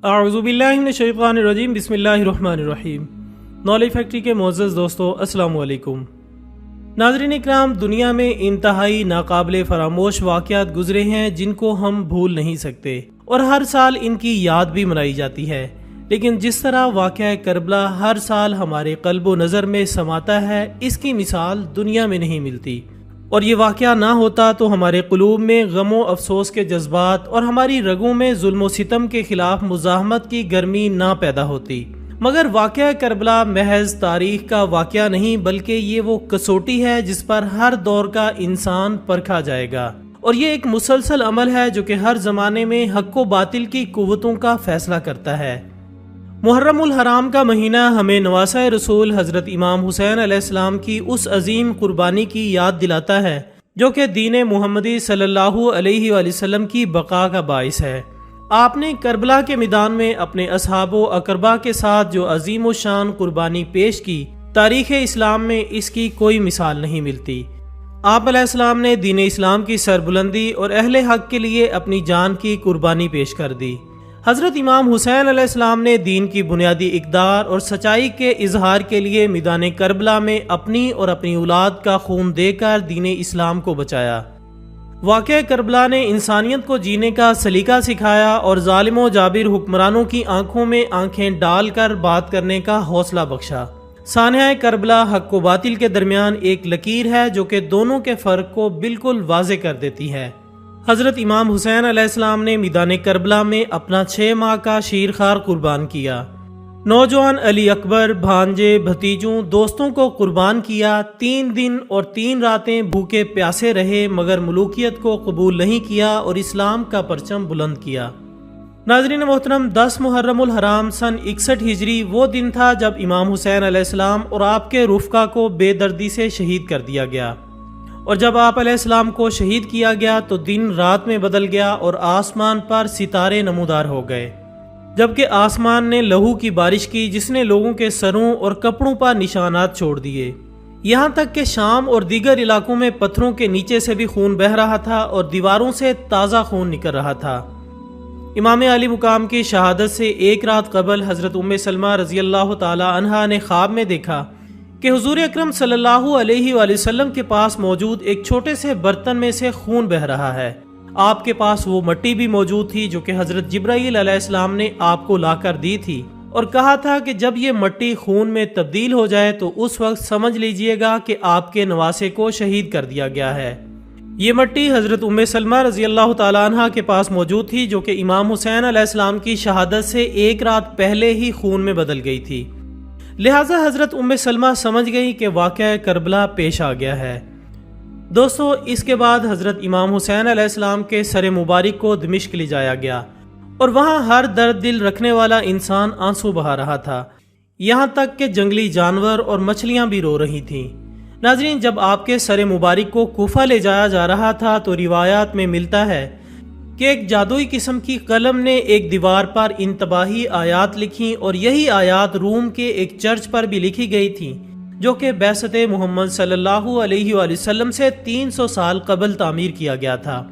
اعوذ باللہ من الشیطان الرجیم، بسم اللہ الرحمن الرحیم۔ نالج فیکٹری کے معزز دوستو، السلام علیکم۔ ناظرین اکرام، دنیا میں انتہائی ناقابل فراموش واقعات گزرے ہیں جن کو ہم بھول نہیں سکتے، اور ہر سال ان کی یاد بھی منائی جاتی ہے، لیکن جس طرح واقعہ کربلا ہر سال ہمارے قلب و نظر میں سماتا ہے، اس کی مثال دنیا میں نہیں ملتی۔ اور یہ واقعہ نہ ہوتا تو ہمارے قلوب میں غم و افسوس کے جذبات اور ہماری رگوں میں ظلم و ستم کے خلاف مزاحمت کی گرمی نہ پیدا ہوتی۔ مگر واقعہ کربلا محض تاریخ کا واقعہ نہیں، بلکہ یہ وہ کسوٹی ہے جس پر ہر دور کا انسان پرکھا جائے گا، اور یہ ایک مسلسل عمل ہے جو کہ ہر زمانے میں حق و باطل کی قوتوں کا فیصلہ کرتا ہے۔ محرم الحرام کا مہینہ ہمیں نواسہ رسول حضرت امام حسین علیہ السلام کی اس عظیم قربانی کی یاد دلاتا ہے جو کہ دین محمدی صلی اللہ علیہ وآلہ وسلم کی بقا کا باعث ہے۔ آپ نے کربلا کے میدان میں اپنے اصحاب و اقربا کے ساتھ جو عظیم و شان قربانی پیش کی، تاریخ اسلام میں اس کی کوئی مثال نہیں ملتی۔ آپ علیہ السلام نے دین اسلام کی سربلندی اور اہل حق کے لیے اپنی جان کی قربانی پیش کر دی۔ حضرت امام حسین علیہ السلام نے دین کی بنیادی اقدار اور سچائی کے اظہار کے لیے میدان کربلا میں اپنی اور اپنی اولاد کا خون دے کر دین اسلام کو بچایا۔ واقعہ کربلا نے انسانیت کو جینے کا سلیقہ سکھایا اور ظالم و جابر حکمرانوں کی آنکھوں میں آنکھیں ڈال کر بات کرنے کا حوصلہ بخشا۔ سانحہ کربلا حق و باطل کے درمیان ایک لکیر ہے جو کہ دونوں کے فرق کو بالکل واضح کر دیتی ہے۔ حضرت امام حسین علیہ السلام نے میدان کربلا میں اپنا 6 ماہ کا شیرخوار قربان کیا۔ نوجوان علی اکبر، بھانجے، بھتیجوں، دوستوں کو قربان کیا۔ 3 دن اور 3 راتیں بھوکے پیاسے رہے، مگر ملوکیت کو قبول نہیں کیا اور اسلام کا پرچم بلند کیا۔ ناظرین محترم، 10 محرم الحرام سن 61 ہجری وہ دن تھا جب امام حسین علیہ السلام اور آپ کے رفقا کو بے دردی سے شہید کر دیا گیا، اور جب آپ علیہ السلام کو شہید کیا گیا تو دن رات میں بدل گیا اور آسمان پر ستارے نمودار ہو گئے، جبکہ آسمان نے لہو کی بارش کی جس نے لوگوں کے سروں اور کپڑوں پر نشانات چھوڑ دیے، یہاں تک کہ شام اور دیگر علاقوں میں پتھروں کے نیچے سے بھی خون بہہ رہا تھا اور دیواروں سے تازہ خون نکل رہا تھا۔ امام علی مقام کی شہادت سے ایک رات قبل حضرت ام سلمہ رضی اللہ تعالی عنہا نے خواب میں دیکھا کہ حضور اکرم صلی اللہ علیہ وآلہ وسلم کے پاس موجود ایک چھوٹے سے برتن میں سے خون بہہ رہا ہے۔ آپ کے پاس وہ مٹی بھی موجود تھی جو کہ حضرت جبرائیل علیہ السلام نے آپ کو لا کر دی تھی، اور کہا تھا کہ جب یہ مٹی خون میں تبدیل ہو جائے تو اس وقت سمجھ لیجئے گا کہ آپ کے نواسے کو شہید کر دیا گیا ہے۔ یہ مٹی حضرت ام سلمہ رضی اللہ تعالیٰ عنہ کے پاس موجود تھی جو کہ امام حسین علیہ السلام کی شہادت سے ایک رات پہلے ہی خون میں بدل گئی تھی، لہٰذا حضرت ام سلمہ سمجھ گئی کہ واقعہ کربلا پیش آ گیا ہے۔ دوستو، اس کے بعد حضرت امام حسین علیہ السلام کے سر مبارک کو دمشق لے جایا گیا، اور وہاں ہر درد دل رکھنے والا انسان آنسو بہا رہا تھا، یہاں تک کہ جنگلی جانور اور مچھلیاں بھی رو رہی تھیں۔ ناظرین، جب آپ کے سر مبارک کو کوفہ لے جایا جا رہا تھا تو روایات میں ملتا ہے کہ ایک جادوئی قسم کی قلم نے ایک دیوار پر انتباہی آیات لکھیں، اور یہی آیات روم کے ایک چرچ پر بھی لکھی گئی تھیں جو کہ بعثت محمد صلی اللہ علیہ وآلہ وسلم سے 300 سال قبل تعمیر کیا گیا تھا۔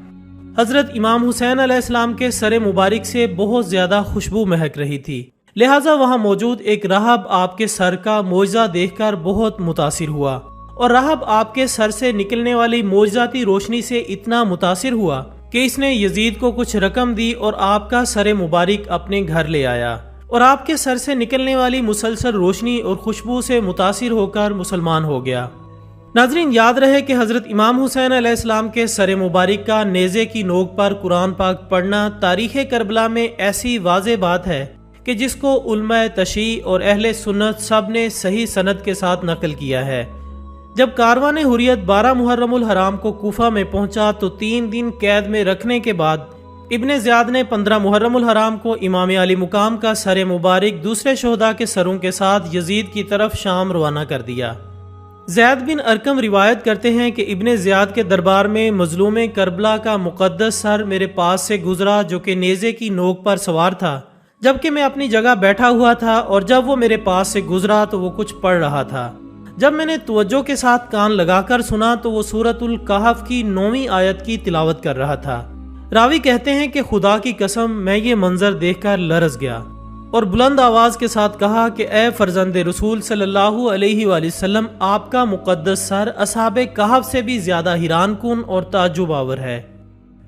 حضرت امام حسین علیہ السلام کے سر مبارک سے بہت زیادہ خوشبو مہک رہی تھی، لہٰذا وہاں موجود ایک راہب آپ کے سر کا معجزہ دیکھ کر بہت متاثر ہوا، اور راہب آپ کے سر سے نکلنے والی معجزاتی روشنی سے اتنا متاثر ہوا کہ اس نے یزید کو کچھ رقم دی اور آپ کا سر مبارک اپنے گھر لے آیا، اور آپ کے سر سے نکلنے والی مسلسل روشنی اور خوشبو سے متاثر ہو کر مسلمان ہو گیا۔ ناظرین، یاد رہے کہ حضرت امام حسین علیہ السلام کے سر مبارک کا نیزے کی نوک پر قرآن پاک پڑھنا تاریخ کربلا میں ایسی واضح بات ہے کہ جس کو علماء تشیع اور اہل سنت سب نے صحیح سند کے ساتھ نقل کیا ہے۔ جب کاروان حریت 12 محرم الحرام کو کوفہ میں پہنچا تو 3 دن قید میں رکھنے کے بعد ابن زیاد نے 15 محرم الحرام کو امام علی مقام کا سر مبارک دوسرے شہداء کے سروں کے ساتھ یزید کی طرف شام روانہ کر دیا۔ زید بن ارقم روایت کرتے ہیں کہ ابن زیاد کے دربار میں مظلوم کربلا کا مقدس سر میرے پاس سے گزرا جو کہ نیزے کی نوک پر سوار تھا، جبکہ میں اپنی جگہ بیٹھا ہوا تھا، اور جب وہ میرے پاس سے گزرا تو وہ کچھ پڑھ رہا تھا۔ جب میں نے توجہ کے ساتھ کان لگا کر سنا تو وہ سورۃ الکہف کی 9ویں آیت کی تلاوت کر رہا تھا۔ راوی کہتے ہیں کہ خدا کی قسم میں یہ منظر دیکھ کر لرز گیا اور بلند آواز کے ساتھ کہا کہ اے فرزند رسول صلی اللہ علیہ وآلہ وسلم، آپ کا مقدس سر اصحاب کہف سے بھی زیادہ حیران کن اور تعجب آور ہے۔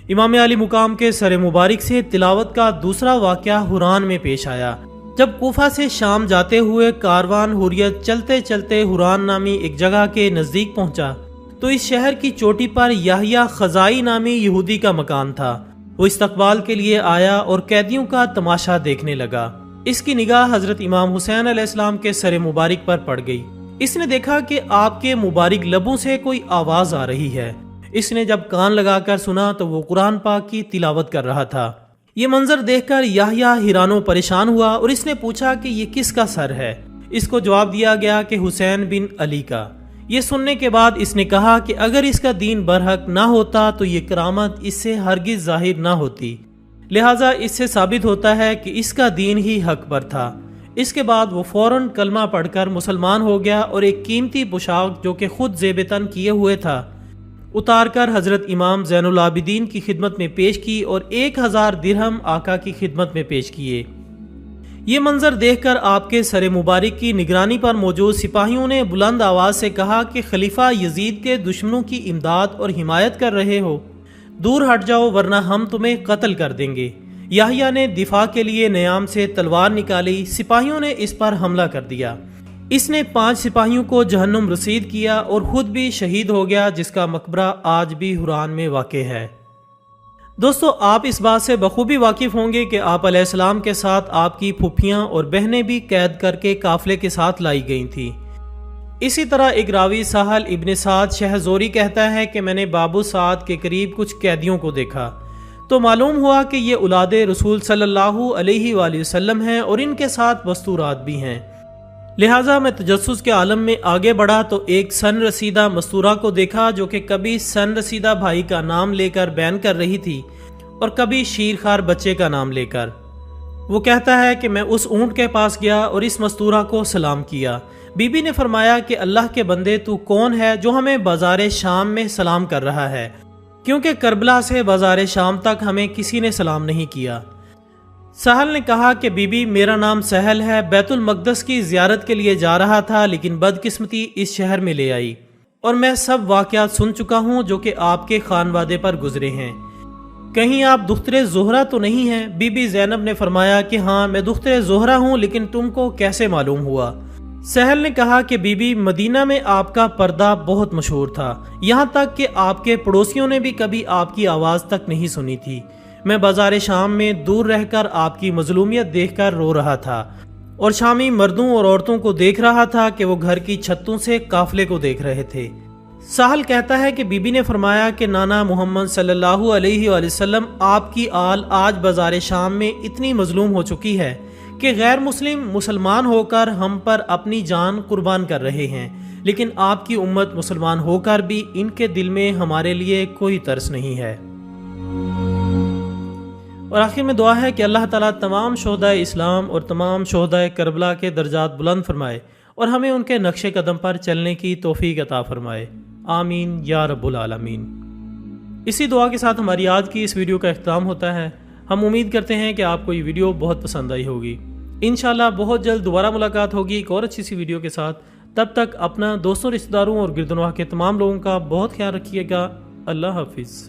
امام علی مقام کے سر مبارک سے تلاوت کا دوسرا واقعہ حران میں پیش آیا۔ جب کوفہ سے شام جاتے ہوئے کاروان حریت چلتے چلتے حران نامی ایک جگہ کے نزدیک پہنچا تو اس شہر کی چوٹی پر یحییٰ خزائی نامی یہودی کا مکان تھا۔ وہ استقبال کے لیے آیا اور قیدیوں کا تماشا دیکھنے لگا۔ اس کی نگاہ حضرت امام حسین علیہ السلام کے سر مبارک پر پڑ گئی۔ اس نے دیکھا کہ آپ کے مبارک لبوں سے کوئی آواز آ رہی ہے۔ اس نے جب کان لگا کر سنا تو وہ قرآن پاک کی تلاوت کر رہا تھا۔ یہ منظر دیکھ کر یحییٰ حیران و پریشان ہوا اور اس نے پوچھا کہ یہ کس کا سر ہے؟ اس کو جواب دیا گیا کہ حسین بن علی کا۔ یہ سننے کے بعد اس نے کہا کہ اگر اس کا دین برحق نہ ہوتا تو یہ کرامت اس سے ہرگز ظاہر نہ ہوتی، لہٰذا اس سے ثابت ہوتا ہے کہ اس کا دین ہی حق پر تھا۔ اس کے بعد وہ فوراً کلمہ پڑھ کر مسلمان ہو گیا اور ایک قیمتی پوشاک جو کہ خود زیب تن کیے ہوئے تھا اتار کر حضرت امام زین العابدین کی خدمت میں پیش کی اور 1000 درہم آقا کی خدمت میں پیش کیے۔ یہ منظر دیکھ کر آپ کے سر مبارک کی نگرانی پر موجود سپاہیوں نے بلند آواز سے کہا کہ خلیفہ یزید کے دشمنوں کی امداد اور حمایت کر رہے ہو، دور ہٹ جاؤ ورنہ ہم تمہیں قتل کر دیں گے۔ یحییٰ نے دفاع کے لیے نیام سے تلوار نکالی، سپاہیوں نے اس پر حملہ کر دیا۔ اس نے 5 سپاہیوں کو جہنم رسید کیا اور خود بھی شہید ہو گیا، جس کا مقبرہ آج بھی حران میں واقع ہے۔ دوستو، آپ اس بات سے بخوبی واقف ہوں گے کہ آپ علیہ السلام کے ساتھ آپ کی پھوپھیاں اور بہنیں بھی قید کر کے قافلے کے ساتھ لائی گئی تھیں۔ اسی طرح ایک راوی سہل ابن سعد شہزوری کہتا ہے کہ میں نے بابو سعد کے قریب کچھ قیدیوں کو دیکھا تو معلوم ہوا کہ یہ اولاد رسول صلی اللہ علیہ وآلہ وسلم ہیں اور ان کے ساتھ مستورات بھی ہیں۔ لہٰذا میں تجسس کے عالم میں آگے بڑھا تو ایک سن رسیدہ مستورہ کو دیکھا جو کہ کبھی سن رسیدہ بھائی کا نام لے کر بیان کر رہی تھی اور کبھی شیرخوار بچے کا نام لے کر۔ وہ کہتا ہے کہ میں اس اونٹ کے پاس گیا اور اس مستورہ کو سلام کیا۔ بی بی نے فرمایا کہ اللہ کے بندے تو کون ہے جو ہمیں بازار شام میں سلام کر رہا ہے، کیونکہ کربلا سے بازار شام تک ہمیں کسی نے سلام نہیں کیا۔ سہل نے کہا کہ بی بی میرا نام سہل ہے، بیت المقدس کی زیارت کے لیے جا رہا تھا لیکن بدقسمتی اس شہر میں لے آئی اور میں سب واقعات سن چکا ہوں جو کہ آپ کے خانوادے پر گزرے ہیں۔ کہیں آپ دختر زہرہ تو نہیں ہیں؟ بی بی زینب نے فرمایا کہ ہاں میں دختر زہرہ ہوں، لیکن تم کو کیسے معلوم ہوا؟ سہل نے کہا کہ بی بی مدینہ میں آپ کا پردہ بہت مشہور تھا، یہاں تک کہ آپ کے پڑوسیوں نے بھی کبھی آپ کی آواز تک نہیں سنی تھی۔ میں بازار شام میں دور رہ کر آپ کی مظلومیت دیکھ کر رو رہا تھا اور شامی مردوں اور عورتوں کو دیکھ رہا تھا کہ وہ گھر کی چھتوں سے قافلے کو دیکھ رہے تھے۔ سہل کہتا ہے کہ بی بی نے فرمایا کہ نانا محمد صلی اللہ علیہ وآلہ وسلم آپ کی آل آج بازار شام میں اتنی مظلوم ہو چکی ہے کہ غیر مسلم مسلمان ہو کر ہم پر اپنی جان قربان کر رہے ہیں، لیکن آپ کی امت مسلمان ہو کر بھی ان کے دل میں ہمارے لیے کوئی ترس نہیں ہے۔ اور آخر میں دعا ہے کہ اللہ تعالیٰ تمام شہدائے اسلام اور تمام شہدائے کربلا کے درجات بلند فرمائے اور ہمیں ان کے نقش قدم پر چلنے کی توفیق عطا فرمائے، آمین یا رب العالمین۔ اسی دعا کے ساتھ ہماری آج کی اس ویڈیو کا اختتام ہوتا ہے۔ ہم امید کرتے ہیں کہ آپ کو یہ ویڈیو بہت پسند آئی ہوگی۔ انشاءاللہ بہت جلد دوبارہ ملاقات ہوگی ایک اور اچھی سی ویڈیو کے ساتھ۔ تب تک اپنا دوستوں، رشتہ داروں اور گرد و نواح کے تمام لوگوں کا بہت خیال رکھیے گا۔ اللہ حافظ۔